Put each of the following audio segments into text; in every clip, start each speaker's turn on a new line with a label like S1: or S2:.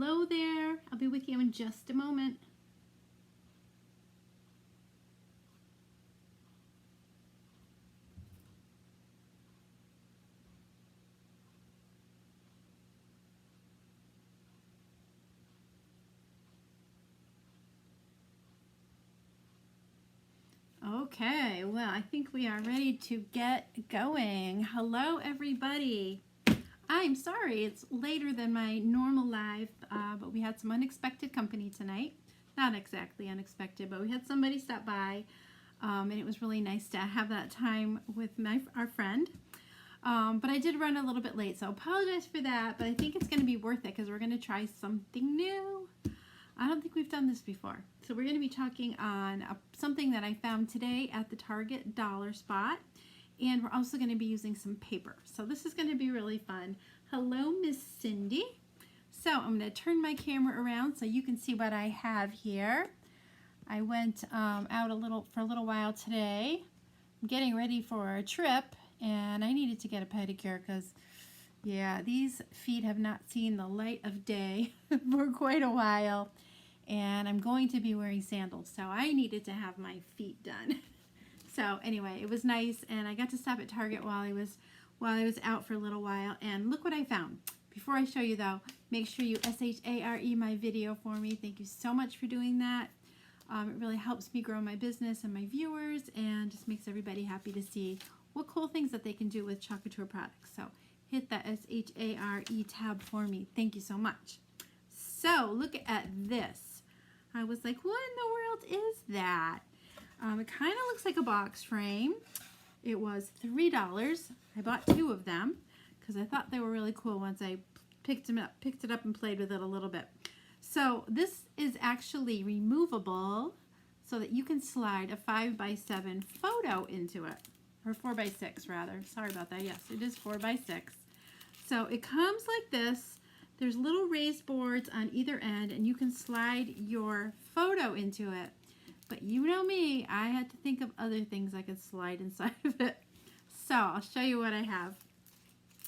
S1: Hello there. I'll be with you in just a moment. Okay, well, I think we are ready to get going. Hello, everybody. I'm sorry it's later than my normal live, but we had some unexpected company tonight. Not exactly unexpected, but we had somebody stop by, and it was really nice to have that time with our friend. But I did run a little bit late, so apologize for that, but I think it's going to be worth it because we're going to try something new. I don't think we've done this before. So we're going to be talking on something that I found today at the Target dollar spot. And we're also going to be using some paper. So this is going to be really fun. Hello, Miss Cindy. So I'm going to turn my camera around so you can see what I have here. I went out for a little while today. I'm getting ready for a trip. And I needed to get a pedicure because, yeah, these feet have not seen the light of day for quite a while. And I'm going to be wearing sandals, so I needed to have my feet done. So anyway, it was nice, and I got to stop at Target while I was out for a little while, and look what I found. Before I show you though, make sure you SHARE my video for me. Thank you so much for doing that. It really helps me grow my business and my viewers, and just makes everybody happy to see what cool things that they can do with Chalk Couture products. So hit that SHARE tab for me. Thank you so much. So look at this. I was like, what in the world is that? It kind of looks like a box frame. It was $3. I bought 2 of them because I thought they were really cool once I picked it up and played with it a little bit. So this is actually removable so that you can slide a 5x7 photo into it, or 4x6 rather. Sorry about that. Yes, it is 4x6. So it comes like this. There's little raised boards on either end, and you can slide your photo into it. But you know me, I had to think of other things I could slide inside of it. So I'll show you what I have.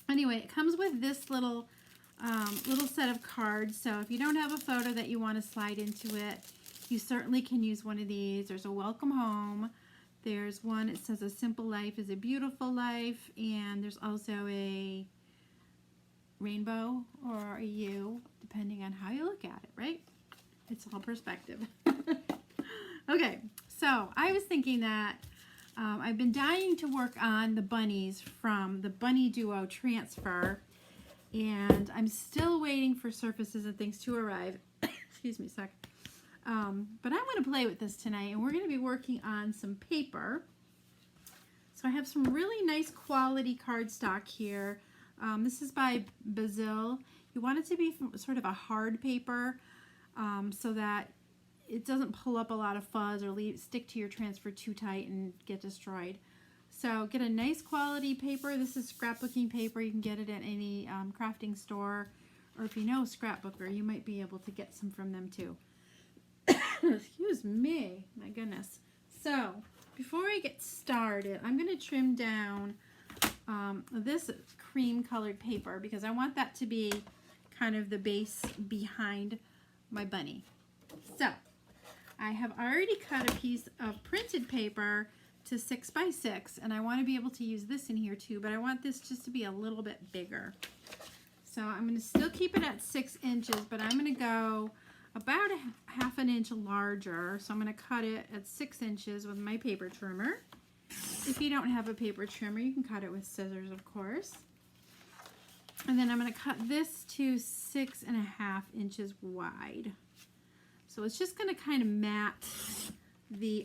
S1: Anyway, it comes with this little set of cards. So if you don't have a photo that you want to slide into it, you certainly can use one of these. There's a welcome home. There's one, it says a simple life is a beautiful life. And there's also a rainbow or a U, depending on how you look at it, right? It's all perspective. Okay, so I was thinking that I've been dying to work on the bunnies from the Bunny Duo transfer, and I'm still waiting for surfaces and things to arrive. Excuse me a sec. But I want to play with this tonight, and we're going to be working on some paper. So I have some really nice quality cardstock here. This is by Basil. You want it to be sort of a hard paper so that it doesn't pull up a lot of fuzz or stick to your transfer too tight and get destroyed. So get a nice quality paper. This is scrapbooking paper. You can get it at any crafting store, or if you know a scrapbooker, you might be able to get some from them too. Excuse me, my goodness. So before I get started, I'm going to trim down this cream colored paper because I want that to be kind of the base behind my bunny. So I have already cut a piece of printed paper to 6x6, and I want to be able to use this in here too, but I want this just to be a little bit bigger. So I'm going to still keep it at 6 inches, but I'm going to go about a half an inch larger. So I'm going to cut it at 6 inches with my paper trimmer. If you don't have a paper trimmer, you can cut it with scissors, of course. And then I'm going to cut this to 6.5 inches wide. So it's just going to kind of mat the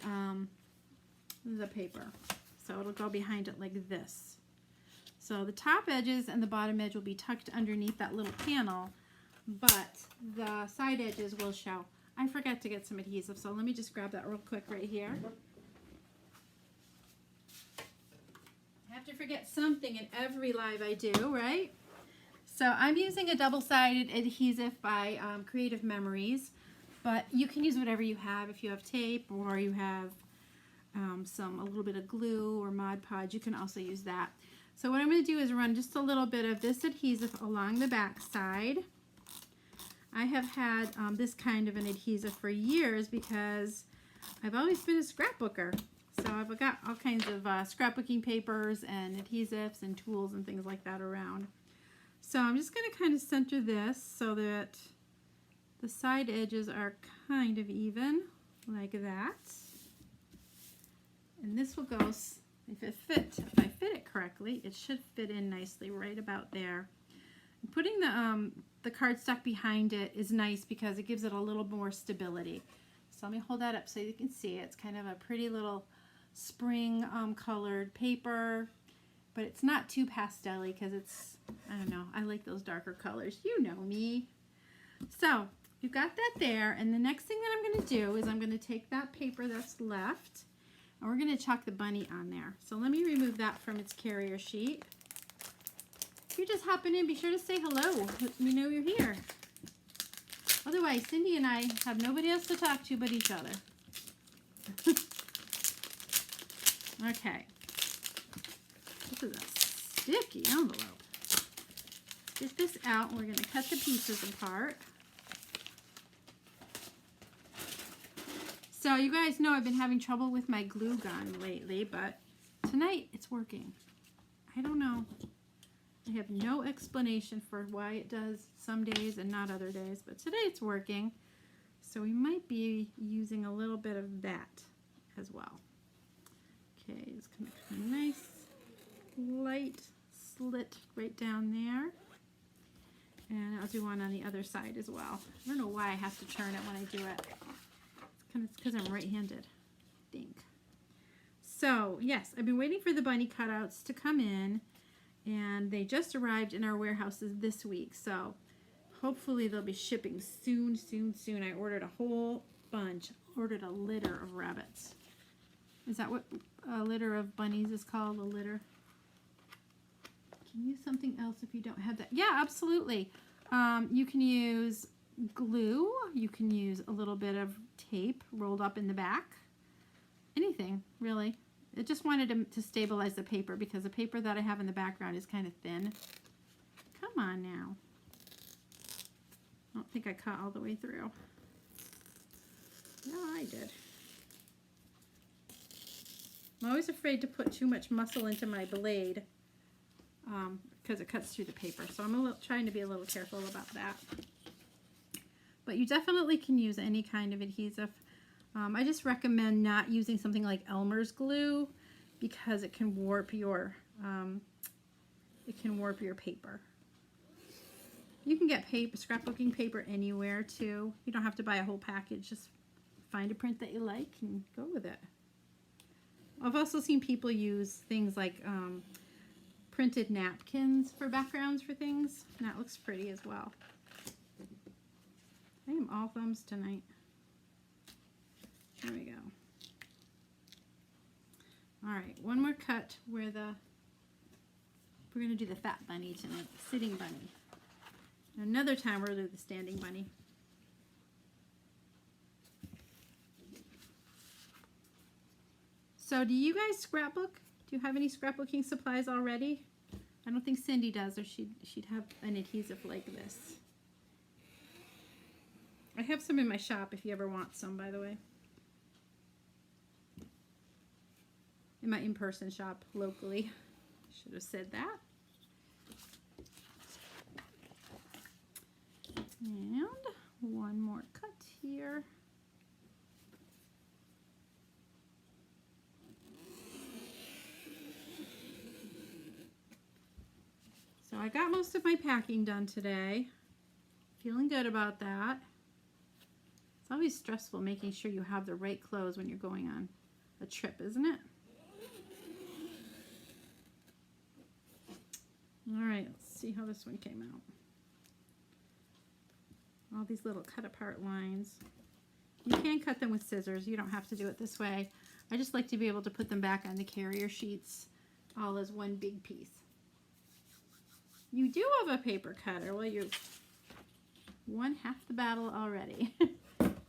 S1: paper. So it'll go behind it like this. So the top edges and the bottom edge will be tucked underneath that little panel, but the side edges will show. I forgot to get some adhesive, so let me just grab that real quick right here. I have to forget something in every live I do, right? So I'm using a double-sided adhesive by Creative Memories, but you can use whatever you have. If you have tape or you have a little bit of glue or Mod Podge, you can also use that. So what I'm going to do is run just a little bit of this adhesive along the back side. I have had this kind of an adhesive for years because I've always been a scrapbooker. So I've got all kinds of scrapbooking papers and adhesives and tools and things like that around. So I'm just going to kind of center this so that the side edges are kind of even, like that. And this will go, if I fit it correctly, it should fit in nicely right about there. And putting the cardstock behind it is nice because it gives it a little more stability. So let me hold that up so you can see it. It's kind of a pretty little spring colored paper, but it's not too pastel-y because it's, I don't know, I like those darker colors. You know me. So you've got that there, and the next thing that I'm going to do is I'm going to take that paper that's left, and we're going to chalk the bunny on there. So let me remove that from its carrier sheet. If you're just hopping in, be sure to say hello. Let me know you're here. Otherwise, Cindy and I have nobody else to talk to but each other. Okay. This is a sticky envelope. Get this out, and we're going to cut the pieces apart. So you guys know I've been having trouble with my glue gun lately, but tonight it's working. I don't know. I have no explanation for why it does some days and not other days, but today it's working. So we might be using a little bit of that as well. Okay, it's going to put a nice light slit right down there. And I'll do one on the other side as well. I don't know why I have to turn it when I do it. It's because I'm right-handed, I think. So, yes, I've been waiting for the bunny cutouts to come in, and they just arrived in our warehouses this week. So, hopefully they'll be shipping soon, soon, soon. I ordered a whole bunch. Ordered a litter of rabbits. Is that what a litter of bunnies is called? A litter? Can you use something else if you don't have that? Yeah, absolutely. You can use glue. You can use a little bit of tape rolled up in the back. Anything, really. I just wanted to stabilize the paper because the paper that I have in the background is kind of thin. Come on now. I don't think I cut all the way through. No, I did. I'm always afraid to put too much muscle into my blade because it cuts through the paper. So I'm trying to be a little careful about that. But you definitely can use any kind of adhesive. I just recommend not using something like Elmer's glue because it can warp your paper. You can get scrapbooking paper anywhere too. You don't have to buy a whole package. Just find a print that you like and go with it. I've also seen people use things like printed napkins for backgrounds for things. And that looks pretty as well. I am all thumbs tonight. There we go. Alright, one more cut where we're going to do the fat bunny tonight, the sitting bunny. Another time we'll do the standing bunny. So do you guys scrapbook? Do you have any scrapbooking supplies already? I don't think Cindy does, or she'd have an adhesive like this. I have some in my shop if you ever want some, by the way. In my in-person shop locally. Should have said that. And one more cut here. So I got most of my packing done today. Feeling good about that. It's always stressful making sure you have the right clothes when you're going on a trip, isn't it? Alright, let's see how this one came out. All these little cut apart lines. You can cut them with scissors. You don't have to do it this way. I just like to be able to put them back on the carrier sheets all as one big piece. You do have a paper cutter. Well, you've won half the battle already.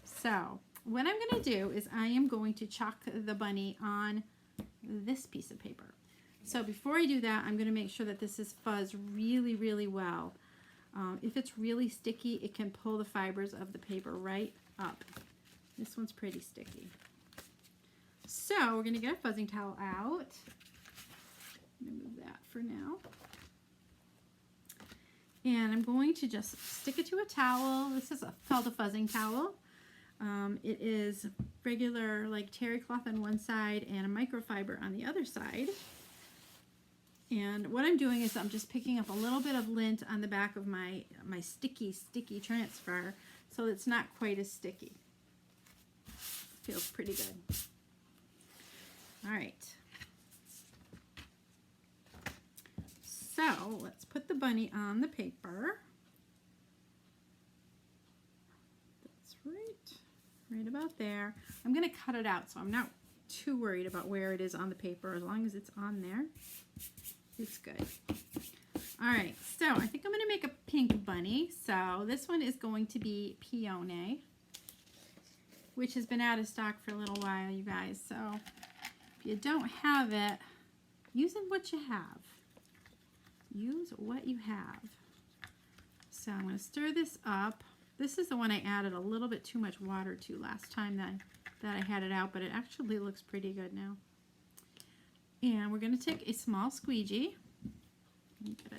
S1: So, what I'm going to do is I am going to chalk the bunny on this piece of paper. So before I do that, I'm going to make sure that this is fuzzed really, really well. If it's really sticky, it can pull the fibers of the paper right up. This one's pretty sticky. So we're going to get a fuzzing towel out. I'm going to move that for now. And I'm going to just stick it to a towel. This is called a fuzzing towel. It is regular like terry cloth on one side and a microfiber on the other side. And what I'm doing is I'm just picking up a little bit of lint on the back of my sticky transfer so it's not quite as sticky. Feels pretty good. All right. So let's put the bunny on the paper. That's right about there. I'm going to cut it out so I'm not too worried about where it is on the paper. As long as it's on there, it's good. All right, so I think I'm going to make a pink bunny. So this one is going to be Peony, which has been out of stock for a little while, you guys. So if you don't have it, use what you have. Use what you have. So I'm going to stir this up. This is the one I added a little bit too much water to last time that I had it out, but it actually looks pretty good now. And we're going to take a small squeegee. Get a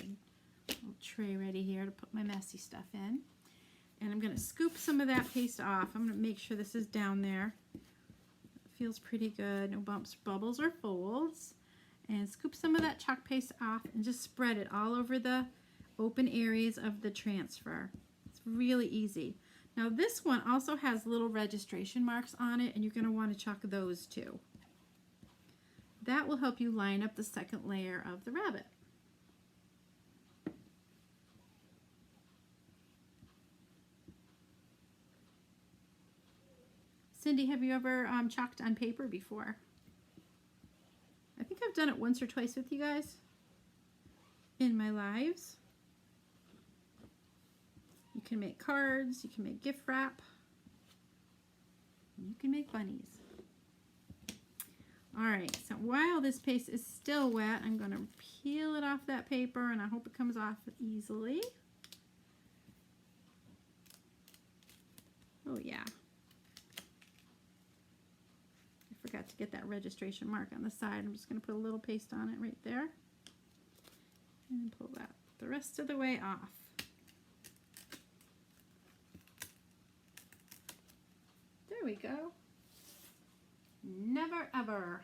S1: little tray ready here to put my messy stuff in. And I'm going to scoop some of that paste off. I'm going to make sure this is down there. It feels pretty good. No bumps, bubbles, or folds. And scoop some of that chalk paste off and just spread it all over the open areas of the transfer. It's really easy. Now this one also has little registration marks on it, and you're going to want to chalk those too. That will help you line up the second layer of the rabbit. Cindy, have you ever chalked on paper before? I think I've done it once or twice with you guys in my lives. You can make cards, you can make gift wrap, and you can make bunnies. All right, so while this paste is still wet, I'm going to peel it off that paper, and I hope it comes off easily. Oh yeah. Forgot to get that registration mark on the side. I'm just going to put a little paste on it right there and pull that the rest of the way off. There we go. Never ever.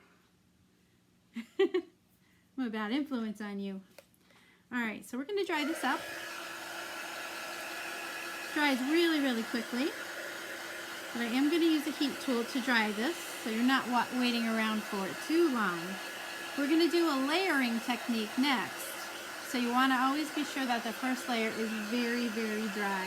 S1: I'm a bad influence on you. All right, so we're going to dry this up. Dries really, really quickly. But I am going to use a heat tool to dry this, so you're not waiting around for it too long. We're going to do a layering technique next. So you want to always be sure that the first layer is very, very dry.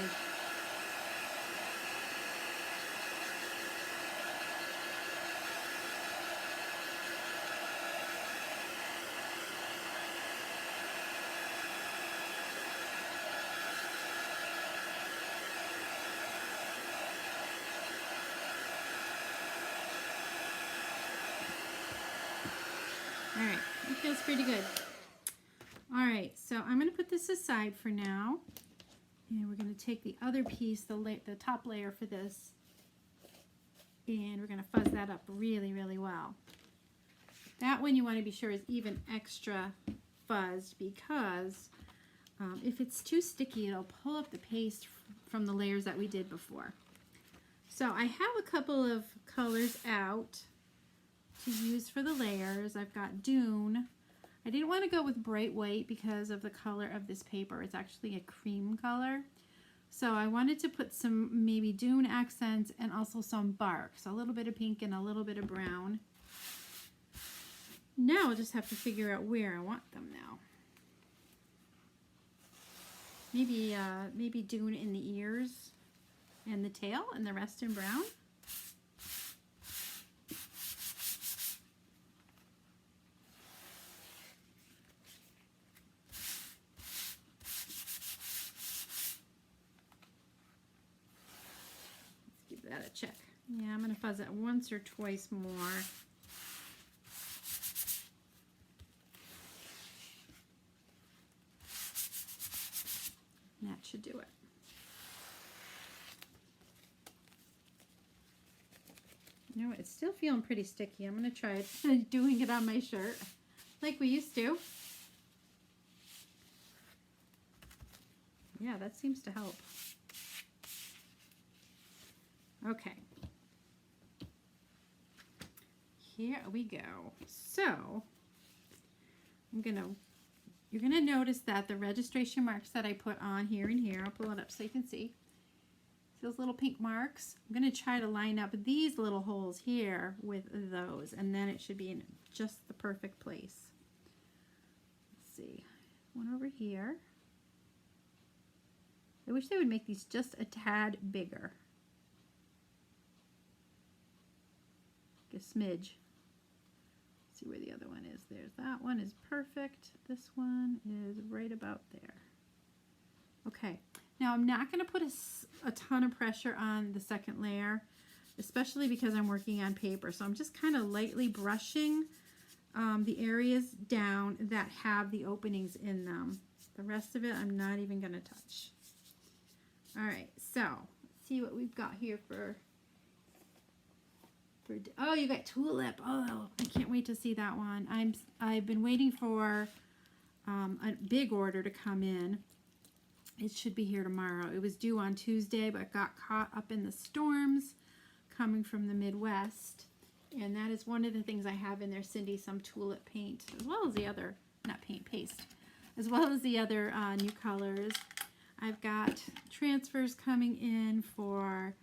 S1: All right, it feels pretty good. All right, so I'm going to put this aside for now, and we're going to take the other piece, the top layer for this, and we're going to fuzz that up really, really well. That one you want to be sure is even extra fuzzed, because if it's too sticky, it'll pull up the paste from the layers that we did before. So I have a couple of colors out to use for the layers. I've got Dune. I didn't want to go with bright white because of the color of this paper. It's actually a cream color. So I wanted to put some maybe Dune accents and also some bark. So a little bit of pink and a little bit of brown. Now I'll just have to figure out where I want them now. Maybe Dune in the ears and the tail and the rest in brown. That a check. Yeah, I'm going to fuzz it once or twice more. And that should do it. You know what? It's still feeling pretty sticky. I'm going to try doing it on my shirt like we used to. Yeah, that seems to help. Okay. Here we go. So, you're gonna notice that the registration marks that I put on here and here, I'll pull it up so you can see. Those little pink marks, I'm gonna try to line up these little holes here with those, and then it should be in just the perfect place. Let's see, one over here. I wish they would make these just a tad bigger. Like a smidge. See where the other one is. There's that one is perfect. This one is right about there. Okay, now I'm not going to put a ton of pressure on the second layer, especially because I'm working on paper. So I'm just kind of lightly brushing the areas down that have the openings in them. The rest of it I'm not even going to touch. All right, so let's see what we've got here for oh, you got tulip. Oh, I can't wait to see that one. I've been waiting for a big order to come in. It should be here tomorrow. It was due on Tuesday, but got caught up in the storms coming from the Midwest. And that is one of the things I have in there, Cindy, some tulip paint, as well as the other, not paint, paste, as well as the other new colors. I've got transfers coming in for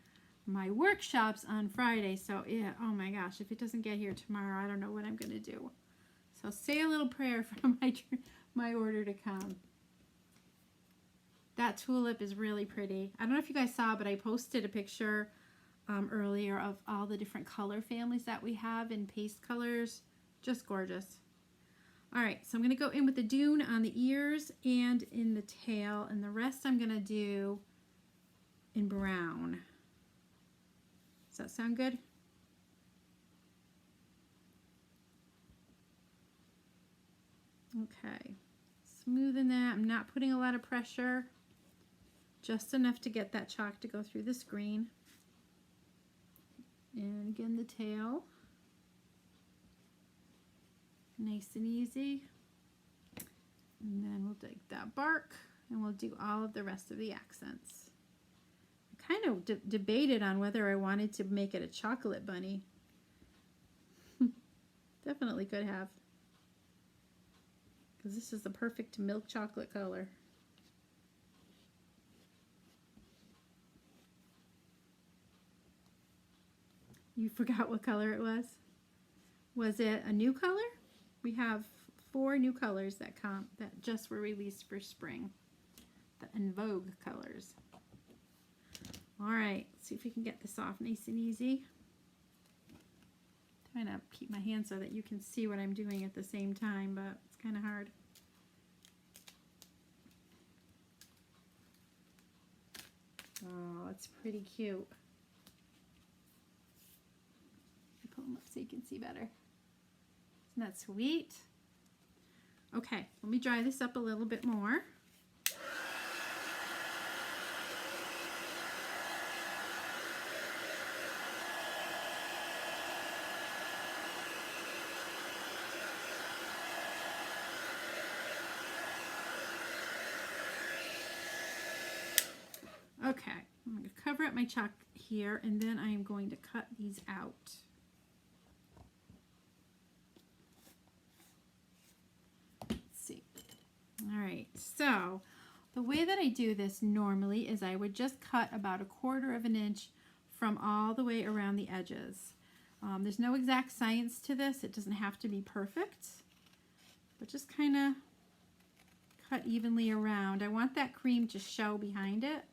S1: my workshops on Friday, so yeah, oh my gosh, if it doesn't get here tomorrow, I don't know what I'm gonna do. So say a little prayer for my order to come. That tulip is really pretty. I don't know if you guys saw, but I posted a picture earlier of all the different color families that we have in paste colors. Just gorgeous. All right, so I'm gonna go in with the dune on the ears and in the tail, and the rest I'm gonna do in brown. Does that sound good? Okay, smoothing that. I'm not putting a lot of pressure, just enough to get that chalk to go through the screen. And again, the tail. Nice and easy. And then we'll take that bark and we'll do all of the rest of the accents. Kind of debated on whether I wanted to make it a chocolate bunny. Definitely could have, because this is the perfect milk chocolate color. You forgot what color it was? Was it a new color? We have 4 new colors that just were released for spring. The En Vogue colors. All right, let's see if we can get this off nice and easy. Trying to keep my hand so that you can see what I'm doing at the same time, but it's kind of hard. Oh, it's pretty cute. Pull them up so you can see better. Isn't that sweet? Okay, let me dry this up a little bit more. Okay, I'm going to cover up my chalk here, and then I am going to cut these out. Let's see. All right, so the way that I do this normally is I would just cut about 1/4 of an inch from all the way around the edges. There's no exact science to this. It doesn't have to be perfect, but just kind of cut evenly around. I want that cream to show behind it.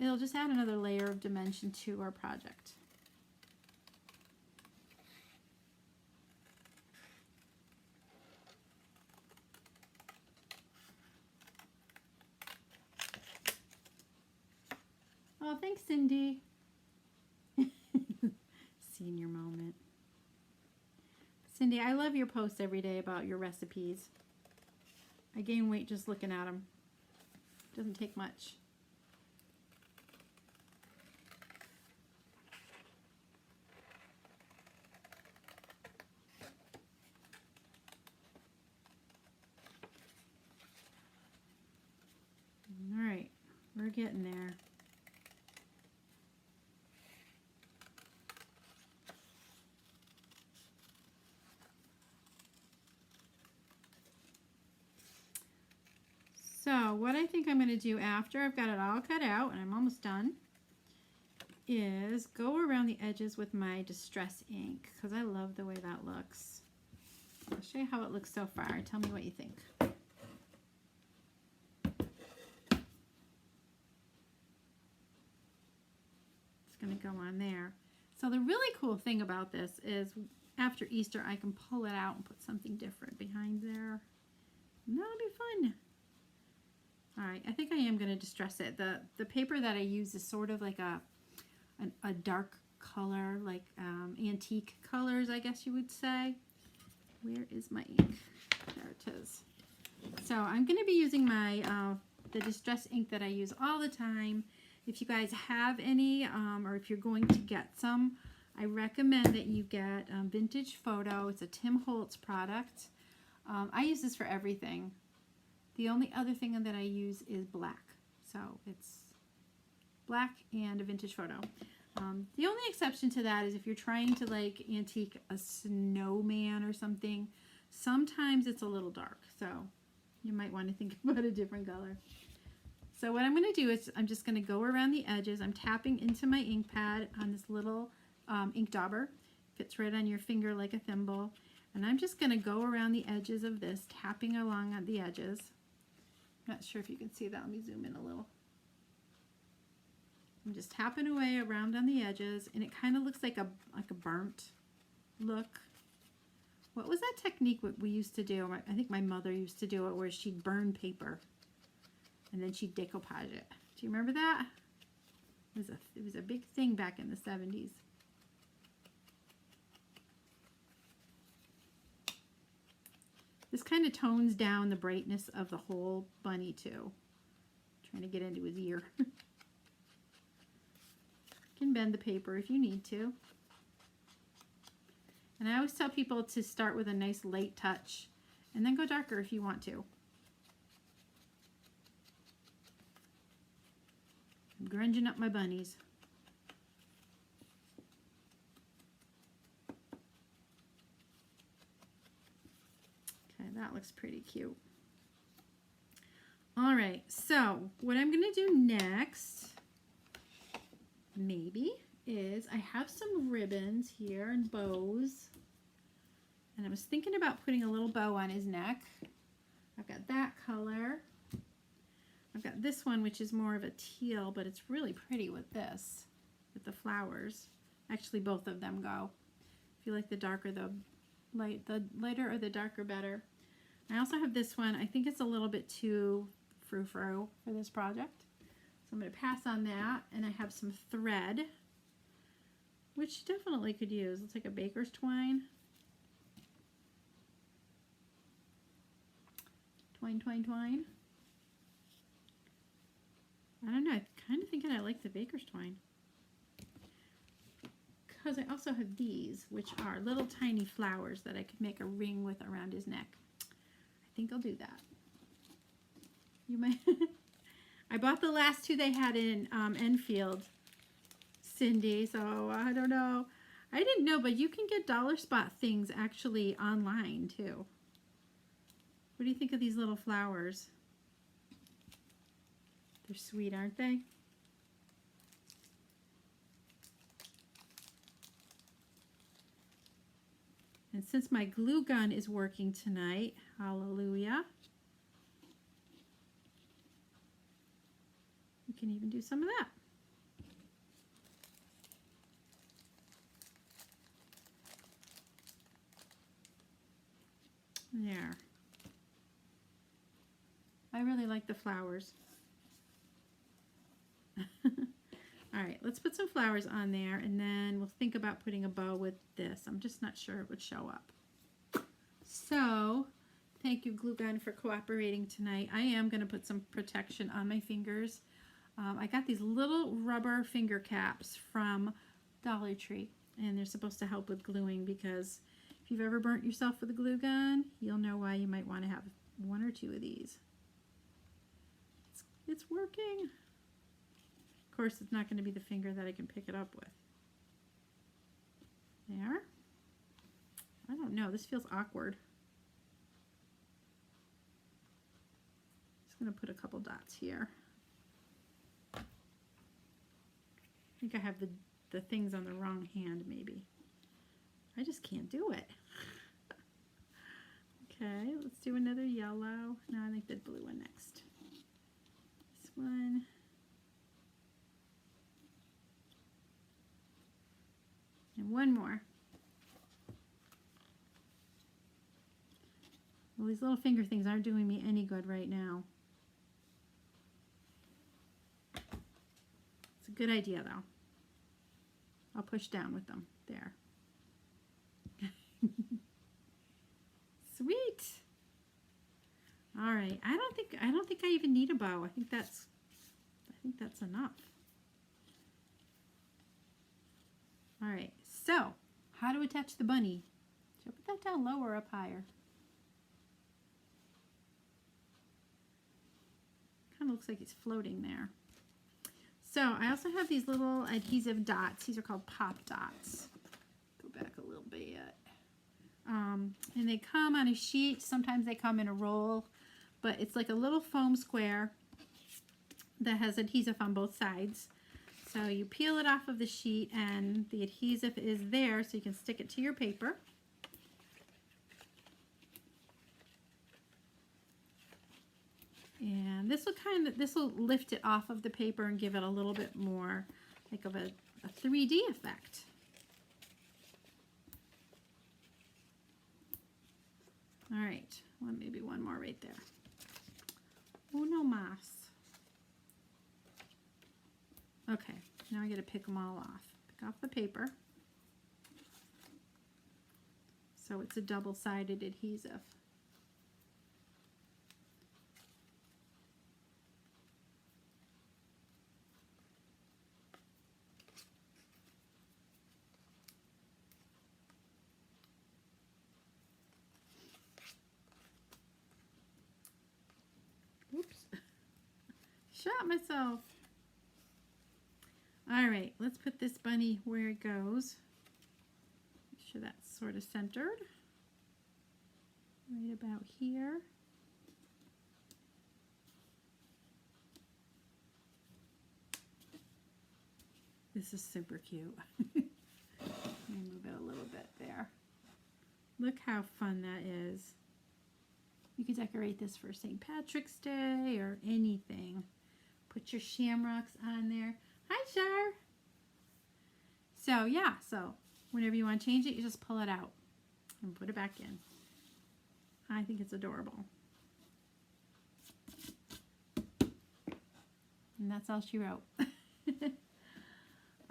S1: It'll just add another layer of dimension to our project. Oh, thanks, Cindy. Senior moment. Cindy, I love your posts every day about your recipes. I gain weight just looking at them. Doesn't take much. All right, we're getting there. So what I think I'm going to do after I've got it all cut out, and I'm almost done, is go around the edges with my Distress ink, because I love the way that looks. I'll show you how it looks so far. Tell me what you think. It's going to go on there. So the really cool thing about this is after Easter I can pull it out and put something different behind there. And that'll be fun. Alright, I think I am going to distress it. The paper that I use is sort of like a dark color, like antique colors, I guess you would say. Where is my ink? There it is. So I'm going to be using my the distress ink that I use all the time. If you guys have any, or if you're going to get some, I recommend that you get Vintage Photo. It's a Tim Holtz product. I use this for everything. The only other thing that I use is black. So it's black and a Vintage Photo. The only exception to that is if you're trying to like antique a snowman or something, sometimes it's a little dark. So you might want to think about a different color. So what I'm going to do is I'm just going to go around the edges. I'm tapping into my ink pad on this little ink dauber. Fits right on your finger like a thimble. And I'm just going to go around the edges of this, tapping along on the edges. Not sure if you can see that. Let me zoom in a little. I'm just tapping away around on the edges, and it kind of looks like a burnt look. What was that technique what we used to do? I think my mother used to do it, where she'd burn paper and then she'd decoupage it. Do you remember that? It was a big thing back in the 70s. This kind of tones down the brightness of the whole bunny too. Trying to get into his ear. You can bend the paper if you need to. And I always tell people to start with a nice light touch and then go darker if you want to. I'm grunging up my bunnies. Okay, that looks pretty cute. All right, so what I'm going to do next, maybe, is I have some ribbons here and bows. And I was thinking about putting a little bow on his neck. I've got that color. I've got this one, which is more of a teal, but it's really pretty with this, with the flowers. Actually, both of them go. If you like the darker, the lighter or the darker better. I also have this one. I think it's a little bit too frou-frou for this project. So I'm going to pass on that. And I have some thread, which definitely could use. It's like a baker's twine. Twine, twine, twine. I don't know. I'm kind of thinking I like the baker's twine. Because I also have these, which are little tiny flowers that I could make a ring with around his neck. I think I'll do that. You might. I bought the last two they had in Enfield, Cindy, so I don't know. I didn't know, but you can get dollar spot things actually online too. What do you think of these little flowers? They're sweet, aren't they? And since my glue gun is working tonight, hallelujah, we can even do some of that. There. I really like the flowers. All right, let's put some flowers on there, and then we'll think about putting a bow with this. I'm just not sure it would show up. So Thank you, Glue Gun, for cooperating tonight. I am going to put some protection on my fingers. I got these little rubber finger caps from Dollar Tree, and they're supposed to help with gluing, because if you've ever burnt yourself with a glue gun, you'll know why you might want to have one or two of these. It's working. Of course, it's not going to be the finger that I can pick it up with. There. I don't know. This feels awkward. Just going to put a couple dots here. I think I have the things on the wrong hand, maybe. I just can't do it. Okay, let's do another yellow. No, I think the blue one next. This one. And one more. Well, these little finger things aren't doing me any good right now. It's a good idea, though. I'll push down with them. There. Sweet. All right. I don't think I even need a bow. I think that's enough. All right. So, how to attach the bunny? Should I put that down lower or up higher? Kind of looks like he's floating there. So, I also have these little adhesive dots. These are called pop dots. Go back a little bit. And they come on a sheet. Sometimes they come in a roll, but it's like a little foam square that has adhesive on both sides. So you peel it off of the sheet and the adhesive is there, so you can stick it to your paper. And this will lift it off of the paper and give it a little bit more like of a 3D effect. All right, well, maybe one more right there. Uno más. Okay, now I got to pick them all off. Pick off the paper. So it's a double-sided adhesive. Oops. Shot myself. All right, let's put this bunny where it goes. Make sure that's sort of centered. Right about here. This is super cute. Let me move it a little bit there. Look how fun that is. You could decorate this for St. Patrick's Day or anything. Put your shamrocks on there. Hi, Char. So, yeah, so whenever you want to change it, you just pull it out and put it back in. I think it's adorable. And that's all she wrote.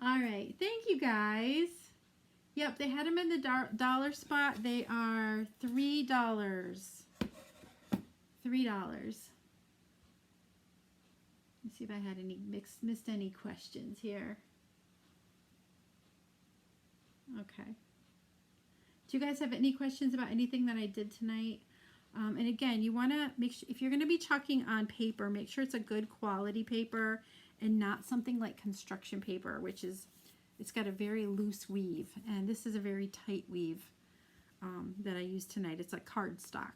S1: All right, thank you guys. Yep, they had them in the dollar spot. They are $3. $3. Let's see if I had any missed any questions here. Okay. Do you guys have any questions about anything that I did tonight? And again, you want to make sure, if you're going to be chalking on paper, make sure it's a good quality paper and not something like construction paper, which is, it's got a very loose weave. And this is a very tight weave that I used tonight. It's like cardstock.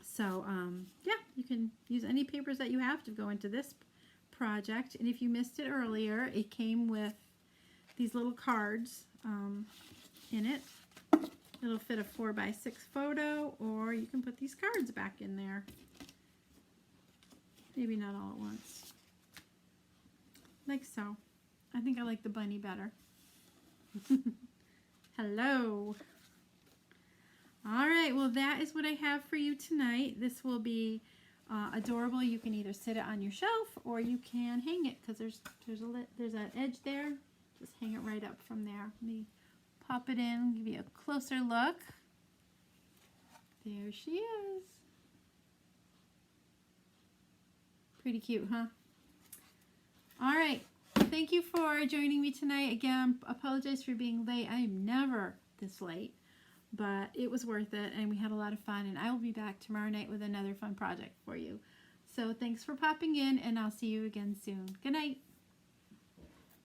S1: So, yeah, you can use any papers that you have to go into this project. And if you missed it earlier, it came with these little cards in it. It'll fit a 4x6 photo, or you can put these cards back in there. Maybe not all at once. Like so. I think I like the bunny better. Hello. All right, well, that is what I have for you tonight. This will be adorable. You can either sit it on your shelf or you can hang it, because there's an edge there. Just hang it right up from there. Let me pop it in, give you a closer look. There she is. Pretty cute, huh? All right. Thank you for joining me tonight. Again, apologize for being late. I am never this late, but it was worth it, and we had a lot of fun, and I will be back tomorrow night with another fun project for you. So thanks for popping in, and I'll see you again soon. Good night.